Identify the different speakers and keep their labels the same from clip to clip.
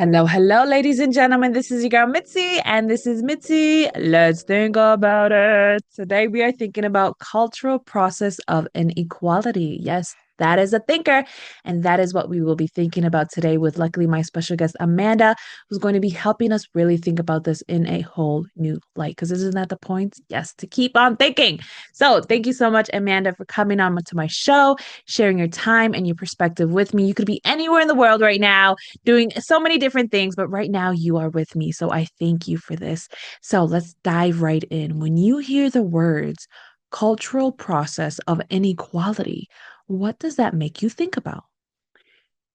Speaker 1: Hello, hello, ladies and gentlemen. This is your girl Mitzi, and this is Mitzi. Let's think about it. Today we are thinking about cultural process of inequality. Yes, that is a thinker, and that is what we will be thinking about today with luckily my special guest Amanda, who's going to be helping us really think about this in a whole new light. Because isn't that the point? Yes, to keep on thinking. So thank you so much, Amanda, for coming on to my show, sharing your time and your perspective with me. You could be anywhere in the world right now doing so many different things, but right now you are with me. So I thank you for this. So let's dive right in. When you hear the words cultural process of inequality, what does that make you think about?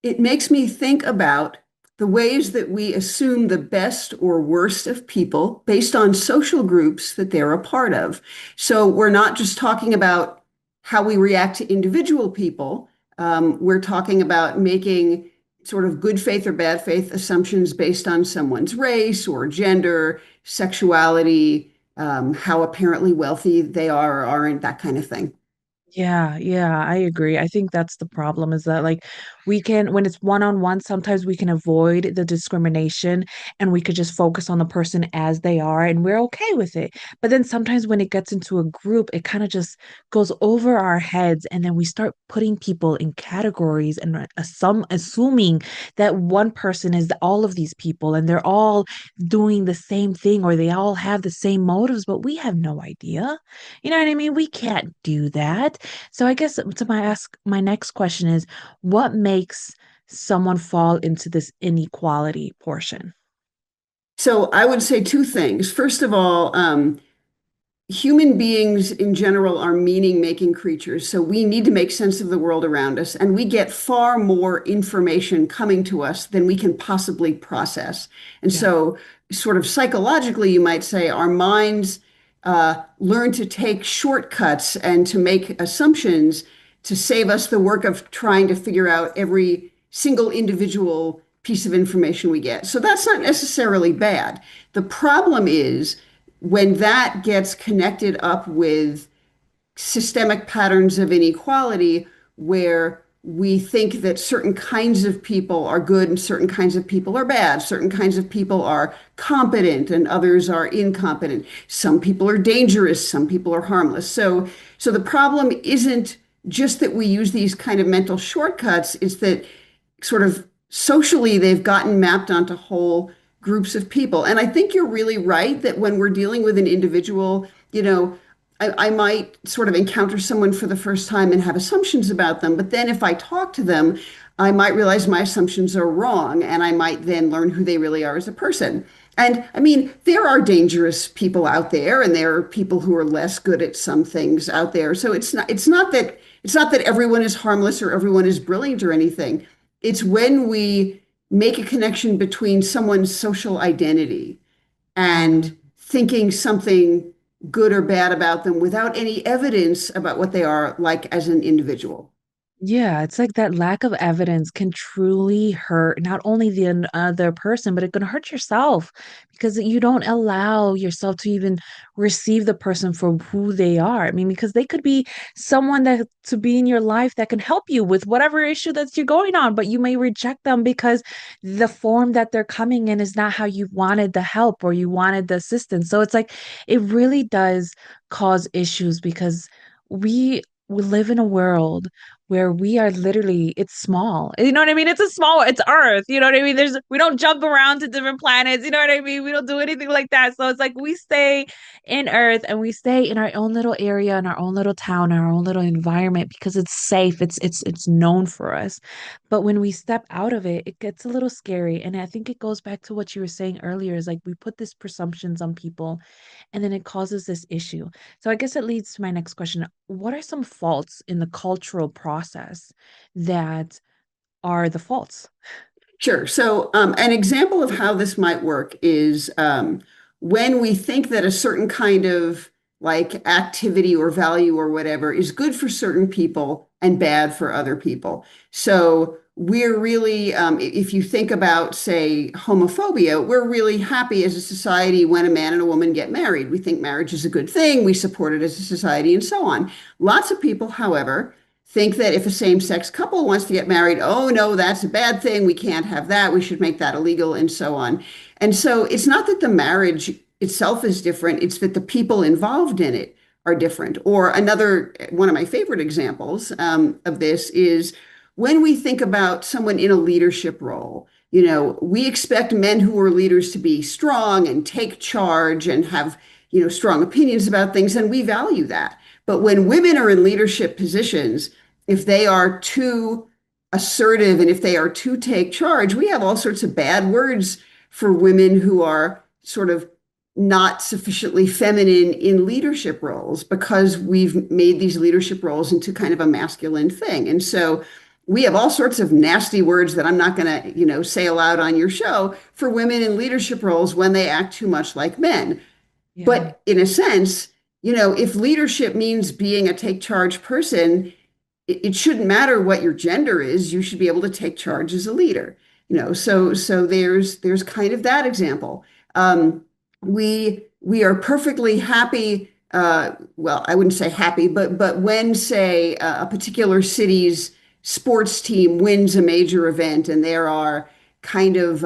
Speaker 2: It makes me think about the ways that we assume the best or worst of people based on social groups that they're a part of. So we're not just talking about how we react to individual people. We're talking about making sort of good faith or bad faith assumptions based on someone's race or gender, sexuality, how apparently wealthy they are or aren't, that kind of thing.
Speaker 1: Yeah, I agree. I think that's the problem is that like we can when it's one-on-one, sometimes we can avoid the discrimination and we could just focus on the person as they are and we're okay with it. But then sometimes when it gets into a group, it kind of just goes over our heads and then we start putting people in categories and some assuming that one person is all of these people and they're all doing the same thing or they all have the same motives, but we have no idea. You know what I mean? We can't do that. So I guess my next question is what makes someone fall into this inequality portion?
Speaker 2: So I would say two things. First of all, human beings in general are meaning-making creatures, so we need to make sense of the world around us, and we get far more information coming to us than we can possibly process. And
Speaker 1: Yeah.
Speaker 2: so, sort of psychologically, you might say our minds learn to take shortcuts and to make assumptions to save us the work of trying to figure out every single individual piece of information we get. So that's not necessarily bad. The problem is when that gets connected up with systemic patterns of inequality where we think that certain kinds of people are good and certain kinds of people are bad. Certain kinds of people are competent and others are incompetent. Some people are dangerous, some people are harmless. So the problem isn't just that we use these kind of mental shortcuts, it's that sort of socially they've gotten mapped onto whole groups of people. And I think you're really right that when we're dealing with an individual, I might sort of encounter someone for the first time and have assumptions about them. But then if I talk to them, I might realize my assumptions are wrong and I might then learn who they really are as a person. And I mean, there are dangerous people out there and there are people who are less good at some things out there. So it's not that everyone is harmless or everyone is brilliant or anything. It's when we make a connection between someone's social identity and thinking something good or bad about them without any evidence about what they are like as an individual.
Speaker 1: Yeah, it's like that lack of evidence can truly hurt not only the other person, but it can hurt yourself because you don't allow yourself to even receive the person for who they are. I mean, because they could be someone that to be in your life that can help you with whatever issue that you're going on, but you may reject them because the form that they're coming in is not how you wanted the help or you wanted the assistance. So it's like it really does cause issues because we live in a world where we are literally it's small. You know what I mean? It's Earth. You know what I mean? We don't jump around to different planets. You know what I mean? We don't do anything like that. So it's like we stay in Earth and we stay in our own little area, in our own little town, our own little environment because it's safe. It's known for us. But when we step out of it, it gets a little scary. And I think it goes back to what you were saying earlier, is like we put these presumptions on people and then it causes this issue. So I guess it leads to my next question. What are some faults in the cultural process that are the faults?
Speaker 2: Sure. So, an example of how this might work is when we think that a certain kind of like activity or value or whatever is good for certain people and bad for other people. So, we're really, if you think about, say, homophobia, we're really happy as a society when a man and a woman get married. We think marriage is a good thing, we support it as a society, and so on. Lots of people, however, think that if a same-sex couple wants to get married, oh no, that's a bad thing. We can't have that. We should make that illegal and so on. And so it's not that the marriage itself is different, it's that the people involved in it are different. Or another one of my favorite examples of this is when we think about someone in a leadership role. We expect men who are leaders to be strong and take charge and have, strong opinions about things, and we value that. But when women are in leadership positions, if they are too assertive and if they are too take charge, we have all sorts of bad words for women who are sort of not sufficiently feminine in leadership roles because we've made these leadership roles into kind of a masculine thing. And so we have all sorts of nasty words that I'm not going to, say aloud on your show for women in leadership roles when they act too much like men.
Speaker 1: Yeah.
Speaker 2: But in a sense, if leadership means being a take charge person, it shouldn't matter what your gender is. You should be able to take charge as a leader. So there's kind of that example. We are perfectly happy. Well, I wouldn't say happy, but when say a particular city's sports team wins a major event, and there are kind of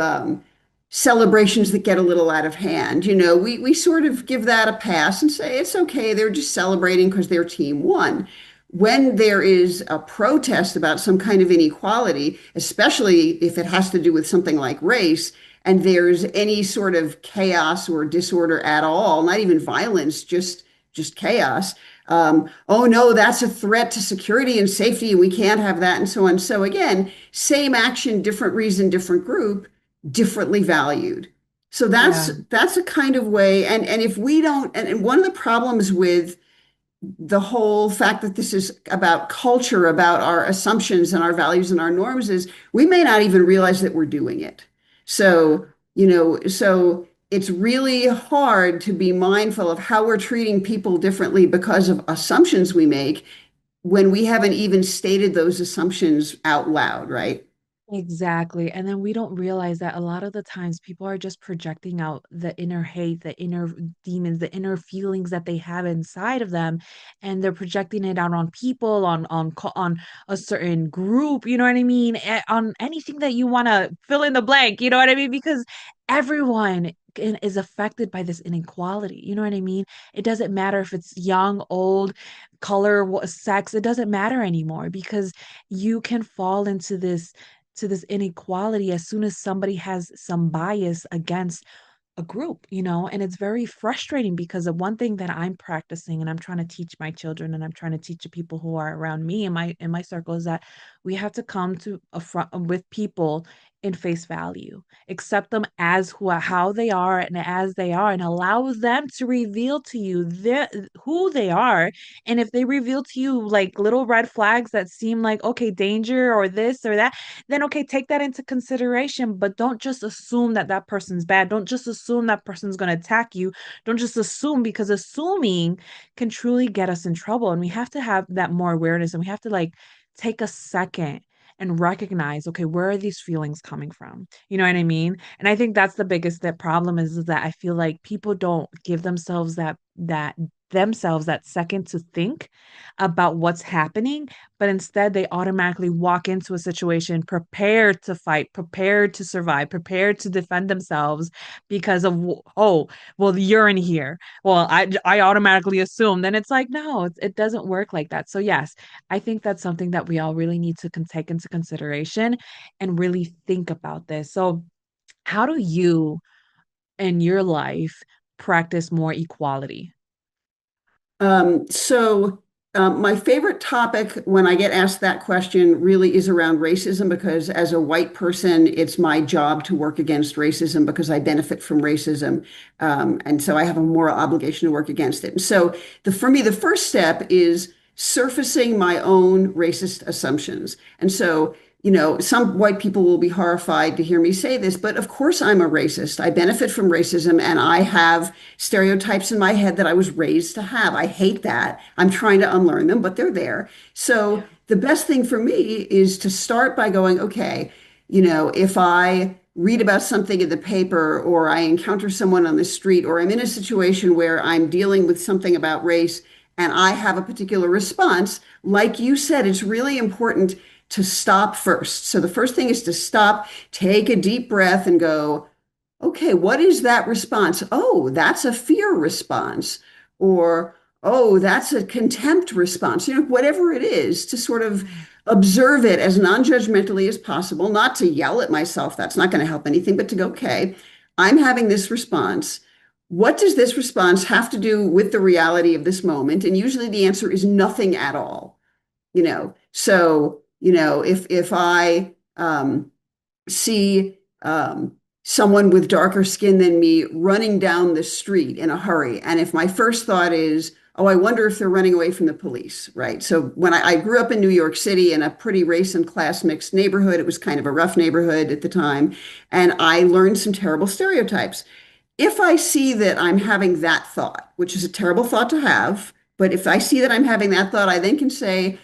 Speaker 2: celebrations that get a little out of hand, we sort of give that a pass and say it's okay. They're just celebrating because their team won. When there is a protest about some kind of inequality, especially if it has to do with something like race, and there's any sort of chaos or disorder at all, not even violence, just chaos. Oh no, that's a threat to security and safety, and we can't have that, and so on. So again, same action, different reason, different group, differently valued. So that's
Speaker 1: Yeah.
Speaker 2: that's a kind of way. And if we don't, and one of the problems with the whole fact that this is about culture, about our assumptions and our values and our norms is we may not even realize that we're doing it. So, so it's really hard to be mindful of how we're treating people differently because of assumptions we make when we haven't even stated those assumptions out loud, right?
Speaker 1: Exactly. And then we don't realize that a lot of the times people are just projecting out the inner hate, the inner demons, the inner feelings that they have inside of them, and they're projecting it out on people, on a certain group, you know what I mean? On anything that you want to fill in the blank, you know what I mean? Because everyone is affected by this inequality, you know what I mean? It doesn't matter if it's young, old, color, sex, it doesn't matter anymore because you can fall into this inequality as soon as somebody has some bias against a group, and it's very frustrating because the one thing that I'm practicing and I'm trying to teach my children and I'm trying to teach the people who are around me in my circle is that we have to come to a front with people in face value, accept them as how they are and as they are, and allow them to reveal to you who they are. And if they reveal to you like little red flags that seem like okay, danger or this or that, then okay, take that into consideration, but don't just assume that that person's bad. Don't just assume that person's going to attack you. Don't just assume, because assuming can truly get us in trouble. And we have to have that more awareness, and we have to like take a second and recognize, okay, where are these feelings coming from? You know what I mean? And I think that's the biggest that problem is that I feel like people don't give themselves that second to think about what's happening, but instead they automatically walk into a situation prepared to fight, prepared to survive, prepared to defend themselves because of, oh, well, you're in here. Well, I automatically assume. Then it's like, no, it doesn't work like that. So yes, I think that's something that we all really need to take into consideration and really think about this. So how do you in your life practice more equality?
Speaker 2: My favorite topic when I get asked that question really is around racism because as a white person, it's my job to work against racism because I benefit from racism. And so I have a moral obligation to work against it. And so for me, the first step is surfacing my own racist assumptions. And so some white people will be horrified to hear me say this, but of course I'm a racist. I benefit from racism and I have stereotypes in my head that I was raised to have. I hate that. I'm trying to unlearn them, but they're there. So
Speaker 1: Yeah.
Speaker 2: the best thing for me is to start by going, okay, if I read about something in the paper or I encounter someone on the street or I'm in a situation where I'm dealing with something about race and I have a particular response, like you said, it's really important to stop first. So the first thing is to stop, take a deep breath, and go, okay, what is that response? Oh, that's a fear response. Or, oh, that's a contempt response. Whatever it is, to sort of
Speaker 1: Mm.
Speaker 2: observe it as non-judgmentally as possible, not to yell at myself. That's not going to help anything, but to go, okay, I'm having this response. What does this response have to do with the reality of this moment? And usually the answer is nothing at all. So, if I see someone with darker skin than me running down the street in a hurry. And if my first thought is, oh, I wonder if they're running away from the police, right? So when I grew up in New York City in a pretty race and class mixed neighborhood, it was kind of a rough neighborhood at the time. And I learned some terrible stereotypes. If I see that I'm having that thought, which is a terrible thought to have, but if I see that I'm having that thought, I then can say,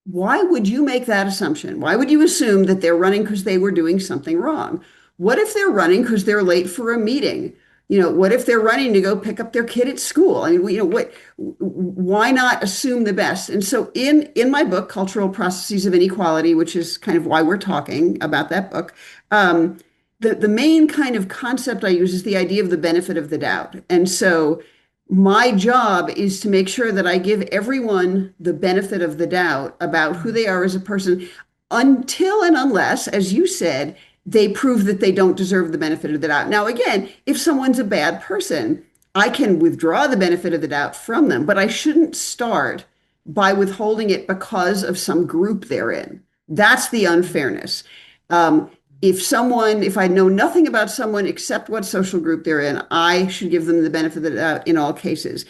Speaker 2: why would you make that assumption? Why would you assume that they're running because they were doing something wrong? What if they're running because they're late for a meeting? What if they're running to go pick up their kid at school? I mean, why not assume the best? And so in my book, Cultural Processes of Inequality, which is kind of why we're talking about that book, um, the main kind of concept I use is the idea of the benefit of the doubt. And so my job is to make sure that I give everyone the benefit of the doubt about who
Speaker 1: Mm.
Speaker 2: they are as a person until and unless, as you said, they prove that they don't deserve the benefit of the doubt. Now, again, if someone's a bad person, I can withdraw the benefit of the doubt from them, but I shouldn't start by withholding it because of some group they're in. That's the unfairness. Um, if I know nothing about someone except what social group they're in, I should give them the benefit of the doubt in all cases.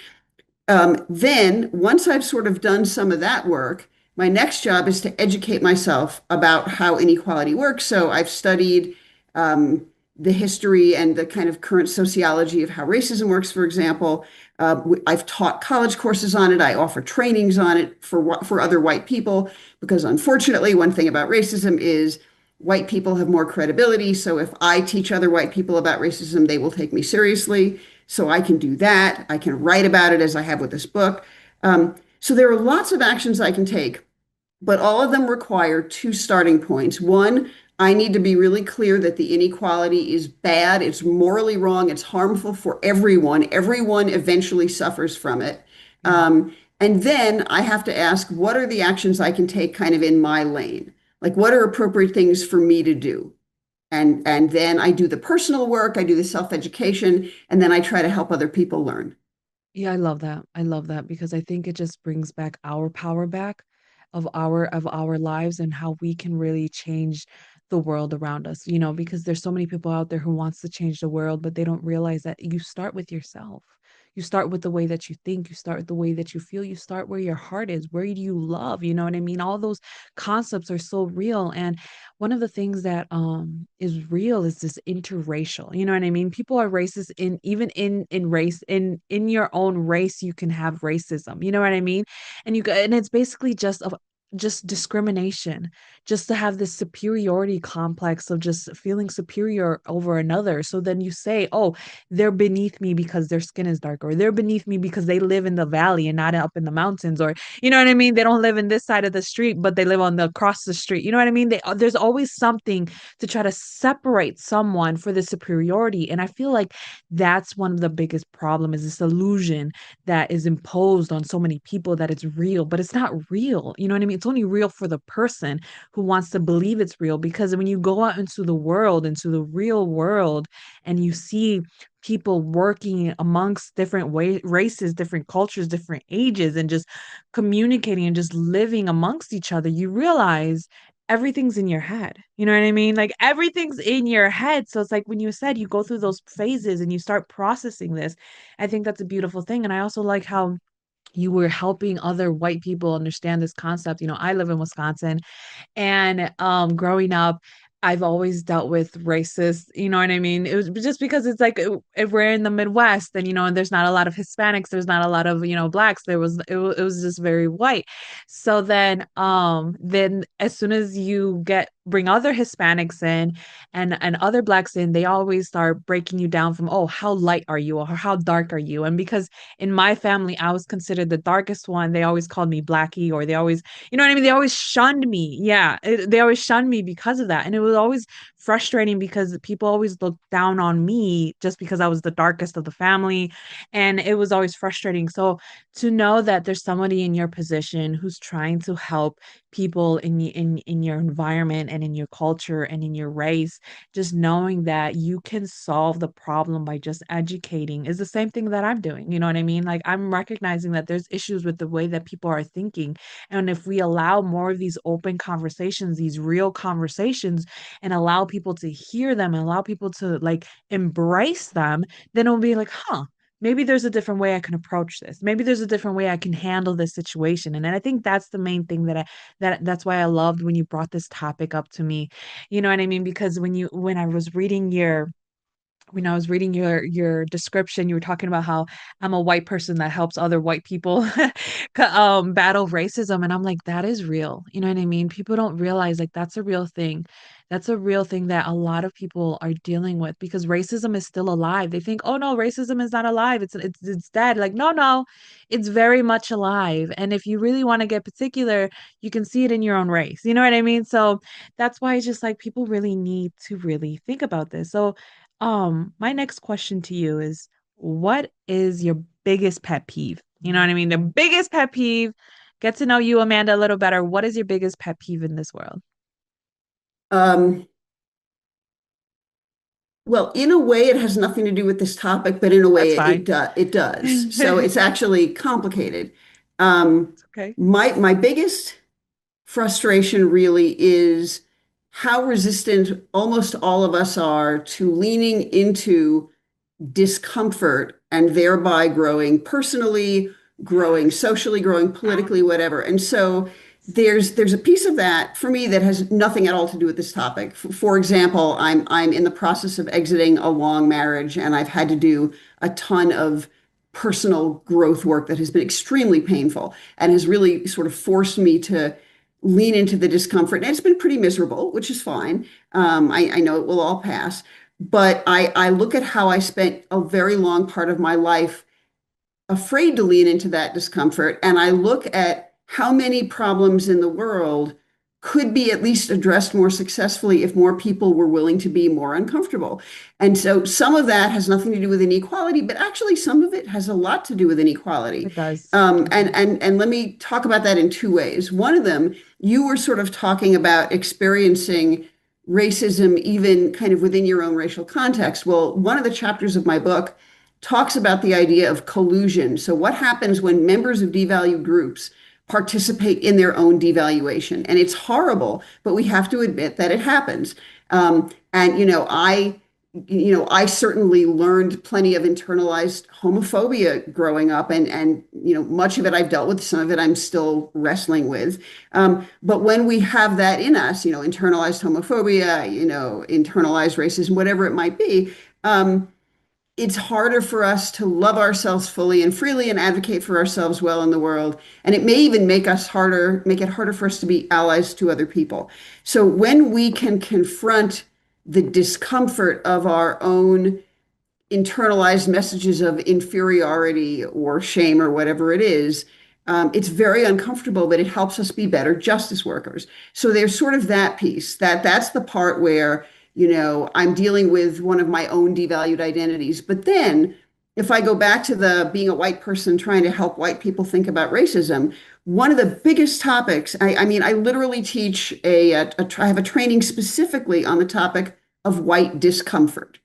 Speaker 2: Then, once I've sort of done some of that work, my next job is to educate myself about how inequality works. So I've studied um, the history and the kind of current sociology of how racism works, for example. I've taught college courses on it. I offer trainings on it for other white people because, unfortunately, one thing about racism is white people have more credibility. So if I teach other white people about racism, they will take me seriously. So I can do that. I can write about it as I have with this book. So there are lots of actions I can take, but all of them require two starting points. One, I need to be really clear that the inequality is bad, it's morally wrong, it's harmful for everyone. Everyone eventually suffers from it.
Speaker 1: Mm.
Speaker 2: And then I have to ask, what are the actions I can take kind of in my lane? Like, what are appropriate things for me to do? And then I do the personal work, I do the self-education, and then I try to help other people learn.
Speaker 1: Yeah, I love that. I love that because I think it just brings back our power back of our lives and how we can really change the world around us, because there's so many people out there who wants to change the world, but they don't realize that you start with yourself. You start with the way that you think, you start with the way that you feel, you start where your heart is, where do you love, you know what I mean? All those concepts are so real. And one of the things that is real is this interracial. You know what I mean? People are racist in even in race in your own race you can have racism. You know what I mean? And it's basically just discrimination, just to have this superiority complex of just feeling superior over another. So then you say, oh, they're beneath me because their skin is darker, or they're beneath me because they live in the valley and not up in the mountains, or you know what I mean? They don't live in this side of the street, but they live on the across the street. You know what I mean? There's always something to try to separate someone for the superiority. And I feel like that's one of the biggest problem is this illusion that is imposed on so many people that it's real, but it's not real. You know what I mean? It's only real for the person who wants to believe it's real. Because when you go out into the world, into the real world, and you see people working amongst different races, different cultures, different ages, and just communicating and just living amongst each other, you realize everything's in your head. You know what I mean? Like everything's in your head. So it's like when you said you go through those phases and you start processing this, I think that's a beautiful thing. And I also like how you were helping other white people understand this concept. I live in Wisconsin, and growing up, I've always dealt with racist, you know what I mean? It was just because it's like if we're in the Midwest and and there's not a lot of Hispanics, there's not a lot of, blacks. It was just very white. So then as soon as you get bring other Hispanics in and other blacks in, they always start breaking you down from, oh, how light are you or how dark are you? And because in my family, I was considered the darkest one, they always called me Blackie, or they always, you know what I mean? They always shunned me. Yeah, they always shunned me because of that. And it was always frustrating because people always looked down on me just because I was the darkest of the family. And it was always frustrating. So to know that there's somebody in your position who's trying to help people in your environment and in your culture and in your race, just knowing that you can solve the problem by just educating is the same thing that I'm doing. You know what I mean? Like I'm recognizing that there's issues with the way that people are thinking. And if we allow more of these open conversations, these real conversations, and allow people to hear them and allow people to like embrace them, then it'll be like, huh, maybe there's a different way I can approach this. Maybe there's a different way I can handle this situation. And then I think that's the main thing that's why I loved when you brought this topic up to me. You know what I mean? Because when I was reading your description, you were talking about how I'm a white person that helps other white people battle racism. And I'm like, that is real. You know what I mean? People don't realize like that's a real thing. That's a real thing that a lot of people are dealing with because racism is still alive. They think, oh no, racism is not alive. It's dead. Like, no, no, it's very much alive. And if you really want to get particular, you can see it in your own race. You know what I mean? So that's why it's just like people really need to really think about this. So my next question to you is, what is your biggest pet peeve? You know what I mean? The biggest pet peeve. Get to know you, Amanda, a little better. What is your biggest pet peeve in this world?
Speaker 2: Um, well, in a way, it has nothing to do with this topic, but in a way,
Speaker 1: That's fine.
Speaker 2: it does. So it's
Speaker 1: It's
Speaker 2: actually complicated. Um,
Speaker 1: okay.
Speaker 2: my biggest frustration really is how resistant almost all of us are to leaning into discomfort and thereby growing personally, growing
Speaker 1: Yes.
Speaker 2: socially, growing politically, whatever. And so there's a piece of that for me that has nothing at all to do with this topic. For example, I'm in the process of exiting a long marriage and I've had to do a ton of personal growth work that has been extremely painful and has really sort of forced me to lean into the discomfort. And it's been pretty miserable, which is fine. I know it will all pass. But I look at how I spent a very long part of my life afraid to lean into that discomfort. And I look at how many problems in the world could be at least addressed more successfully if more people were willing to be more uncomfortable. And so some of that has nothing to do with inequality, but actually some of it has a lot to do with inequality.
Speaker 1: It does.
Speaker 2: And let me talk about that in two ways. One of them, you were sort of talking about experiencing racism even kind of within your own racial context. Well, one of the chapters of my book talks about the idea of collusion. So, what happens when members of devalued groups participate in their own devaluation? And it's horrible, but we have to admit that it happens. And I certainly learned plenty of internalized homophobia growing up, and much of it I've dealt with, some of it I'm still wrestling with. But when we have that in us, internalized homophobia, internalized racism, whatever it might be, it's harder for us to love ourselves fully and freely and advocate for ourselves well in the world. And it may even make it harder for us to be allies to other people. So when we can confront the discomfort of our own internalized messages of inferiority or shame or whatever it is, it's very uncomfortable, but it helps us be better justice workers. So there's sort of that piece that's the part where, I'm dealing with one of my own devalued identities. But then if I go back to the being a white person trying to help white people think about racism, one of the biggest topics, I mean, I literally teach I have a training specifically on the topic of white discomfort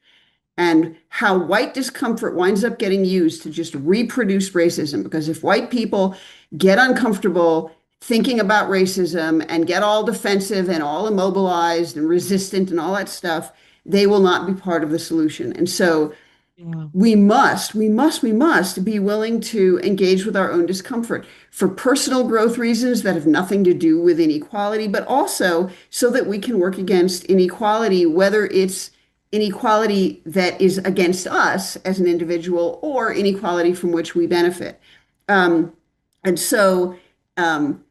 Speaker 2: and how white discomfort winds up getting used to just reproduce racism. Because if white people get uncomfortable thinking about racism and get all defensive and all immobilized and resistant and all that stuff, they will not be part of the solution. And so
Speaker 1: Yeah.
Speaker 2: we must be willing to engage with our own discomfort for personal growth reasons that have nothing to do with inequality, but also so that we can work against inequality, whether it's inequality that is against us as an individual or inequality from which we benefit. Um, and so um,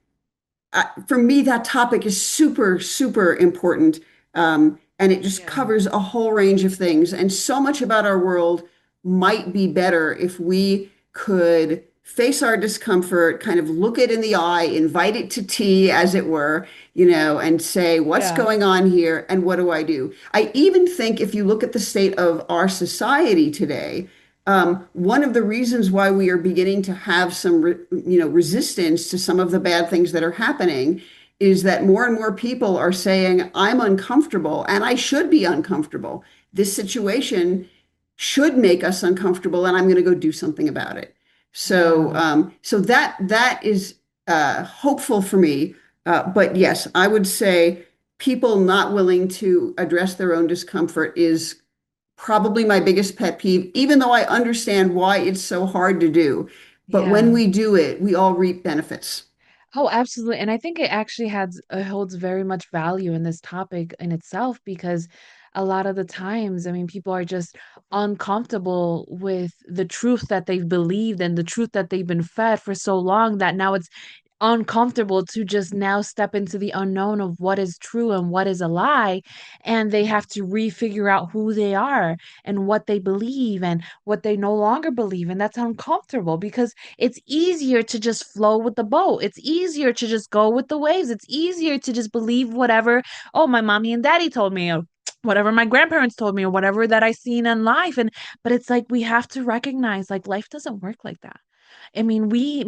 Speaker 2: for me, that topic is super, super important. And it just
Speaker 1: Yeah.
Speaker 2: covers a whole range of things. And so much about our world might be better if we could face our discomfort, kind of look it in the eye, invite it to tea, as it were, and say, what's
Speaker 1: Yeah.
Speaker 2: going on here and what do I do? I even think if you look at the state of our society today, one of the reasons why we are beginning to have some, resistance to some of the bad things that are happening is that more and more people are saying, I'm uncomfortable and I should be uncomfortable. This situation should make us uncomfortable and I'm going to go do something about it. So,
Speaker 1: Yeah.
Speaker 2: so that is hopeful for me. But yes, I would say people not willing to address their own discomfort is probably my biggest pet peeve, even though I understand why it's so hard to do. But when
Speaker 1: Yeah.
Speaker 2: we do it, we all reap benefits.
Speaker 1: Oh, absolutely. And I think it actually has holds very much value in this topic in itself because a lot of the times, I mean, people are just uncomfortable with the truth that they've believed and the truth that they've been fed for so long that now it's uncomfortable to just now step into the unknown of what is true and what is a lie. And they have to refigure out who they are and what they believe and what they no longer believe. And that's uncomfortable because it's easier to just flow with the boat. It's easier to just go with the waves. It's easier to just believe whatever, oh, my mommy and daddy told me, or whatever my grandparents told me, or whatever that I seen in life. And but it's like we have to recognize like life doesn't work like that. I mean, we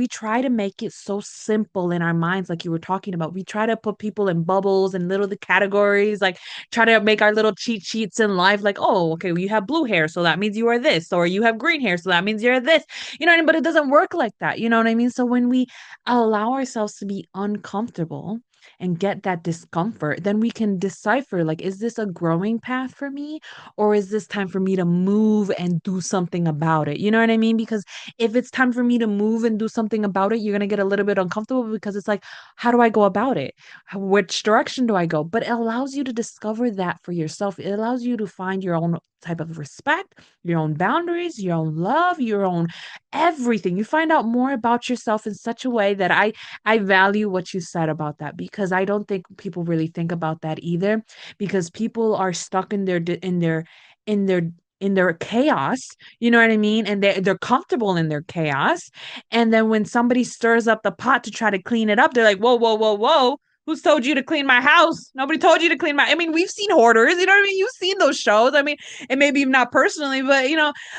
Speaker 1: try to make it so simple in our minds, like you were talking about. We try to put people in bubbles and little the categories, like try to make our little cheat sheets in life, like, oh, okay, well, you have blue hair, so that means you are this, or you have green hair, so that means you're this. You know what I mean? But it doesn't work like that. You know what I mean? So when we allow ourselves to be uncomfortable and get that discomfort, then we can decipher like, is this a growing path for me? Or is this time for me to move and do something about it? You know what I mean? Because if it's time for me to move and do something about it, you're going to get a little bit uncomfortable because it's like, how do I go about it? Which direction do I go? But it allows you to discover that for yourself. It allows you to find your own type of respect, your own boundaries, your own love, your own everything. You find out more about yourself in such a way that I value what you said about that because I don't think people really think about that either because people are stuck in in their in their chaos, you know what I mean? And they're comfortable in their chaos. And then when somebody stirs up the pot to try to clean it up, they're like, whoa, whoa, whoa, whoa. Who's told you to clean my house? Nobody told you to clean my. I mean, we've seen hoarders, you know what I mean? You've seen those shows. I mean, and maybe not personally, but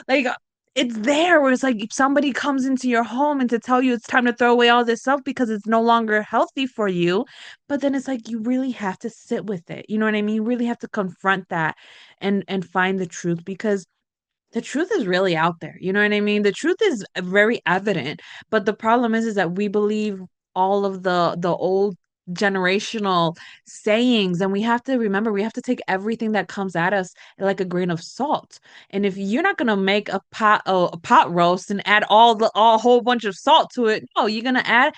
Speaker 1: like it's there where it's like if somebody comes into your home and to tell you it's time to throw away all this stuff because it's no longer healthy for you. But then it's like you really have to sit with it. You know what I mean? You really have to confront that and find the truth because the truth is really out there. You know what I mean? The truth is very evident, but the problem is that we believe all of the old generational sayings and we have to remember we have to take everything that comes at us like a grain of salt. And if you're not going to make a pot roast and add all a whole bunch of salt to it, no, you're going to add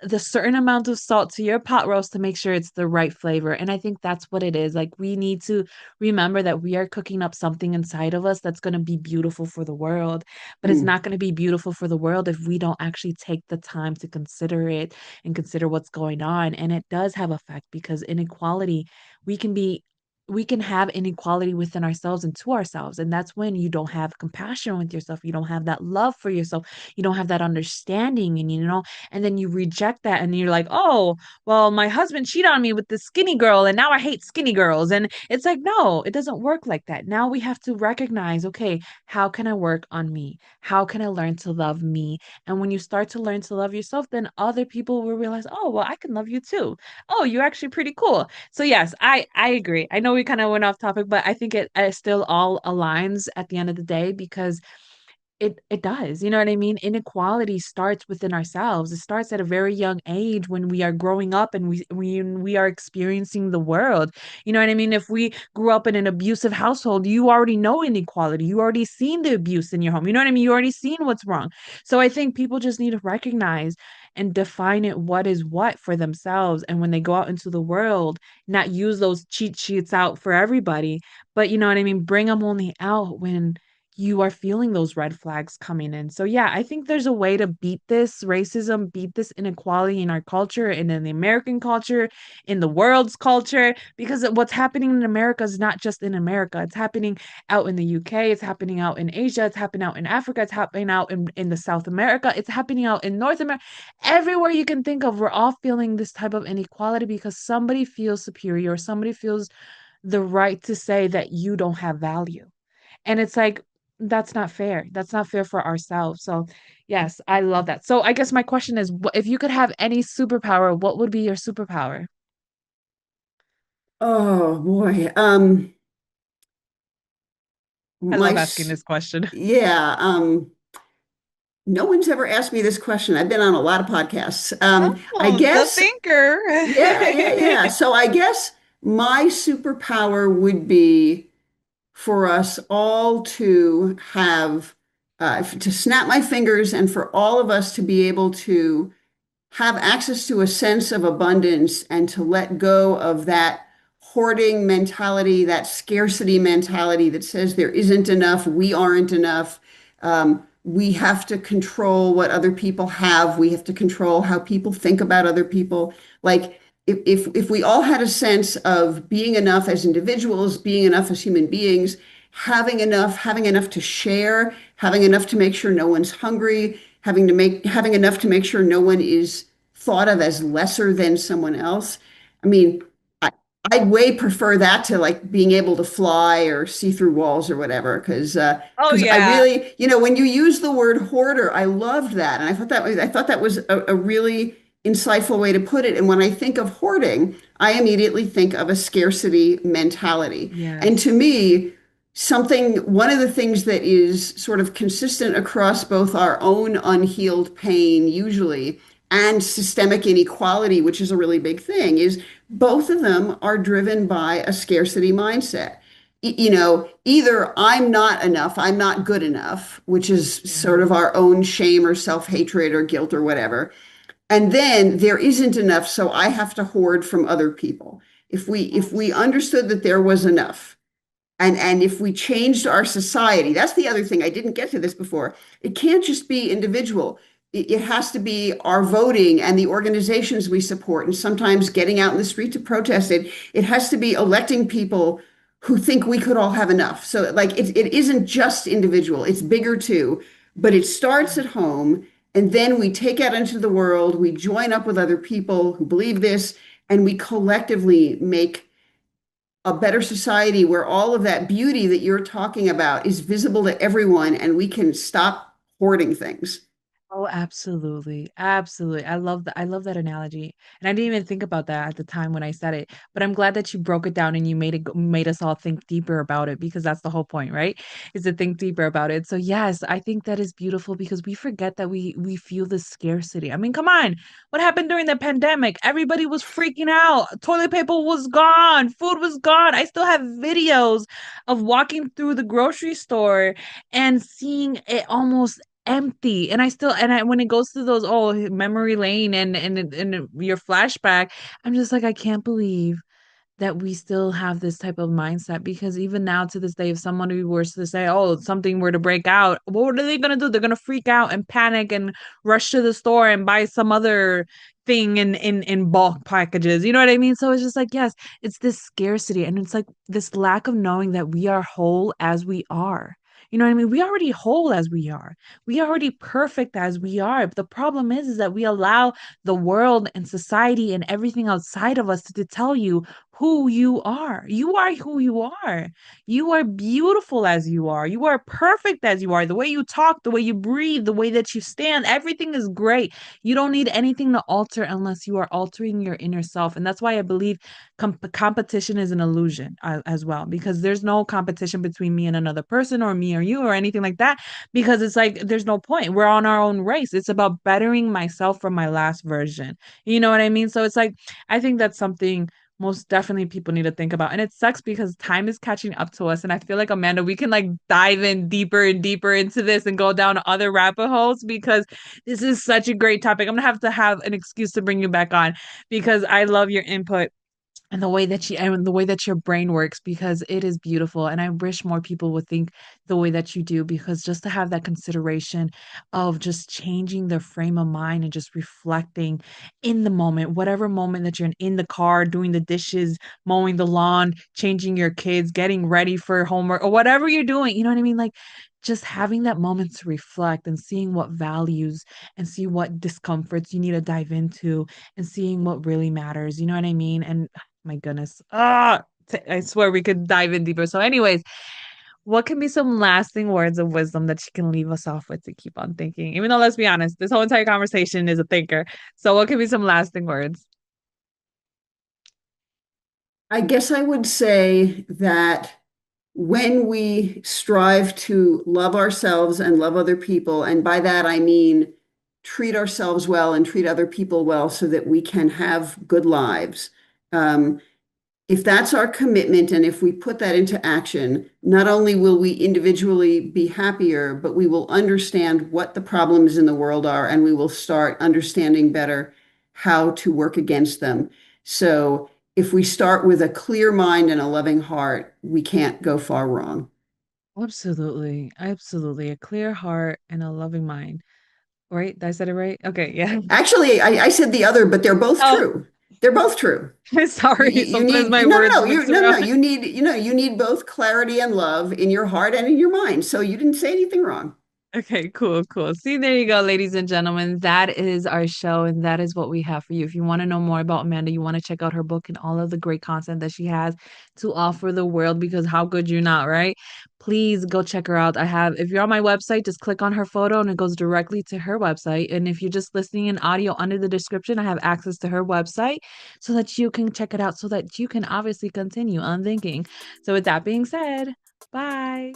Speaker 1: the certain amount of salt to your pot roast to make sure it's the right flavor. And I think that's what it is. Like we need to remember that we are cooking up something inside of us that's going to be beautiful for the world, but it's
Speaker 2: Mm,
Speaker 1: not going to be beautiful for the world if we don't actually take the time to consider it and consider what's going on. And it does have effect because inequality, we can be we can have inequality within ourselves and to ourselves. And that's when you don't have compassion with yourself. You don't have that love for yourself. You don't have that understanding. And, and then you reject that and you're like, oh, well, my husband cheated on me with this skinny girl and now I hate skinny girls. And it's like, no, it doesn't work like that. Now we have to recognize, okay, how can I work on me? How can I learn to love me? And when you start to learn to love yourself, then other people will realize, oh, well, I can love you too. Oh, you're actually pretty cool. So yes, I agree. I know we kind of went off topic, but I think it still all aligns at the end of the day because it does. You know what I mean? Inequality starts within ourselves. It starts at a very young age when we are growing up and we are experiencing the world. You know what I mean? If we grew up in an abusive household, you already know inequality. You already seen the abuse in your home. You know what I mean? You already seen what's wrong. So I think people just need to recognize and define it what is what for themselves. And when they go out into the world, not use those cheat sheets out for everybody, but you know what I mean? Bring them only out when you are feeling those red flags coming in. So yeah, I think there's a way to beat this racism, beat this inequality in our culture and in the American culture, in the world's culture, because what's happening in America is not just in America. It's happening out in the UK, it's happening out in Asia, it's happening out in Africa, it's happening out in the South America, it's happening out in North America. Everywhere you can think of, we're all feeling this type of inequality because somebody feels superior, somebody feels the right to say that you don't have value. And it's like, that's not fair. That's not fair for ourselves. So, yes, I love that. So, I guess my question is, if you could have any superpower, what would be your superpower?
Speaker 2: Oh boy.
Speaker 1: I
Speaker 2: My
Speaker 1: love asking
Speaker 2: s-
Speaker 1: this question.
Speaker 2: yeah, no one's ever asked me this question. I've been on a lot of podcasts. I
Speaker 1: Oh, the
Speaker 2: guess,
Speaker 1: thinker.
Speaker 2: yeah. So I guess my superpower would be for us all to have, to snap my fingers and for all of us to be able to have access to a sense of abundance and to let go of that hoarding mentality, that scarcity mentality that says there isn't enough, we aren't enough. We have to control what other people have. We have to control how people think about other people. Like if we all had a sense of being enough as individuals, being enough as human beings, having enough to share, having enough to make sure no one's hungry, having enough to make sure no one is thought of as lesser than someone else. I mean, I, I'd way prefer that to like being able to fly or see through walls or whatever,
Speaker 1: Oh
Speaker 2: I
Speaker 1: yeah.
Speaker 2: really, when you use the word hoarder, I loved that, and I thought that was a really insightful way to put it. And when I think of hoarding, I immediately think of a scarcity mentality. And to
Speaker 1: Yes.
Speaker 2: me, one of the things that is sort of consistent across both our own unhealed pain, usually, and systemic inequality, which is a really big thing, is both of them are driven by a scarcity mindset. Either I'm not enough, I'm not good enough, which is sort
Speaker 1: Yeah.
Speaker 2: of our own shame or self-hatred or guilt or whatever. And then there isn't enough, so I have to hoard from other people. If we
Speaker 1: Yes.
Speaker 2: understood that there was enough, and if we changed our society, that's the other thing. I didn't get to this before. It can't just be individual. It has to be our voting and the organizations we support, and sometimes getting out in the street to protest it. It has to be electing people who think we could all have enough. So, like, it isn't just individual, it's bigger too, but it starts
Speaker 1: Yeah.
Speaker 2: at home. And then we take out into the world, we join up with other people who believe this, and we collectively make a better society where all of that beauty that you're talking about is visible to everyone and we can stop hoarding things.
Speaker 1: Oh, absolutely. Absolutely. I love that analogy. And I didn't even think about that at the time when I said it, but I'm glad that you broke it down and you made us all think deeper about it because that's the whole point, right? Is to think deeper about it. So yes, I think that is beautiful because we forget that we feel this scarcity. I mean, come on. What happened during the pandemic? Everybody was freaking out. Toilet paper was gone, food was gone. I still have videos of walking through the grocery store and seeing it almost empty, and when it goes to those, oh, memory lane and your flashback, I'm just like, I can't believe that we still have this type of mindset, because even now to this day, if somebody were to say, oh, something were to break out, what are they going to do? They're going to freak out and panic and rush to the store and buy some other thing in bulk packages, you know what I mean? So it's just like, yes, it's this scarcity, and it's like this lack of knowing that we are whole as we are. You know what I mean? We already whole as we are. We already perfect as we are. But the problem is that we allow the world and society and everything outside of us to tell you who you are. You are who you are. You are beautiful as you are. You are perfect as you are. The way you talk, the way you breathe, the way that you stand, everything is great. You don't need anything to alter unless you are altering your inner self. And that's why I believe competition is an illusion as well, because there's no competition between me and another person or me or you or anything like that, because it's like there's no point. We're on our own race. It's about bettering myself from my last version. You know what I mean? So it's like, I think that's something most definitely people need to think about. And it sucks because time is catching up to us. And I feel like, Amanda, we can like dive in deeper and deeper into this and go down other rabbit holes, because this is such a great topic. I'm gonna have to have an excuse to bring you back on because I love your input. and the way that your brain works, because it is beautiful, and I wish more people would think the way that you do, because just to have that consideration of just changing their frame of mind and just reflecting in the moment, whatever moment that you're in the car, doing the dishes, mowing the lawn, changing your kids, getting ready for homework, or whatever you're doing, you know what I mean? Like, just having that moment to reflect and seeing what values and see what discomforts you need to dive into, and seeing what really matters, you know what I mean? And my goodness. I swear we could dive in deeper. So, anyways, what can be some lasting words of wisdom that you can leave us off with to keep on thinking? Even though, let's be honest, this whole entire conversation is a thinker. So, what can be some lasting words?
Speaker 2: I guess I would say that when we strive to love ourselves and love other people, and by that I mean treat ourselves well and treat other people well so that we can have good lives. Um, if that's our commitment and if we put that into action, not only will we individually be happier, but we will understand what the problems in the world are and we will start understanding better how to work against them. So if we start with a clear mind and a loving heart, we can't go far wrong.
Speaker 1: Absolutely. Absolutely. A clear heart and a loving mind. Right? Did I said it right? Okay. Yeah.
Speaker 2: Actually, I said the other, but they're both
Speaker 1: Oh,
Speaker 2: true. They're both true.
Speaker 1: sorry.
Speaker 2: You
Speaker 1: Sometimes
Speaker 2: need
Speaker 1: my
Speaker 2: no, no,
Speaker 1: words
Speaker 2: no.
Speaker 1: mix
Speaker 2: No,
Speaker 1: around.
Speaker 2: you need you need both clarity and love in your heart and in your mind. So you didn't say anything wrong.
Speaker 1: Okay, cool, cool. See, there you go, ladies and gentlemen. That is our show, and that is what we have for you. If you want to know more about Amanda, you want to check out her book and all of the great content that she has to offer the world, because how could you not, right? Please go check her out. If you're on my website, just click on her photo and it goes directly to her website. And if you're just listening in audio, under the description, I have access to her website so that you can check it out, so that you can obviously continue on thinking. So, with that being said, bye.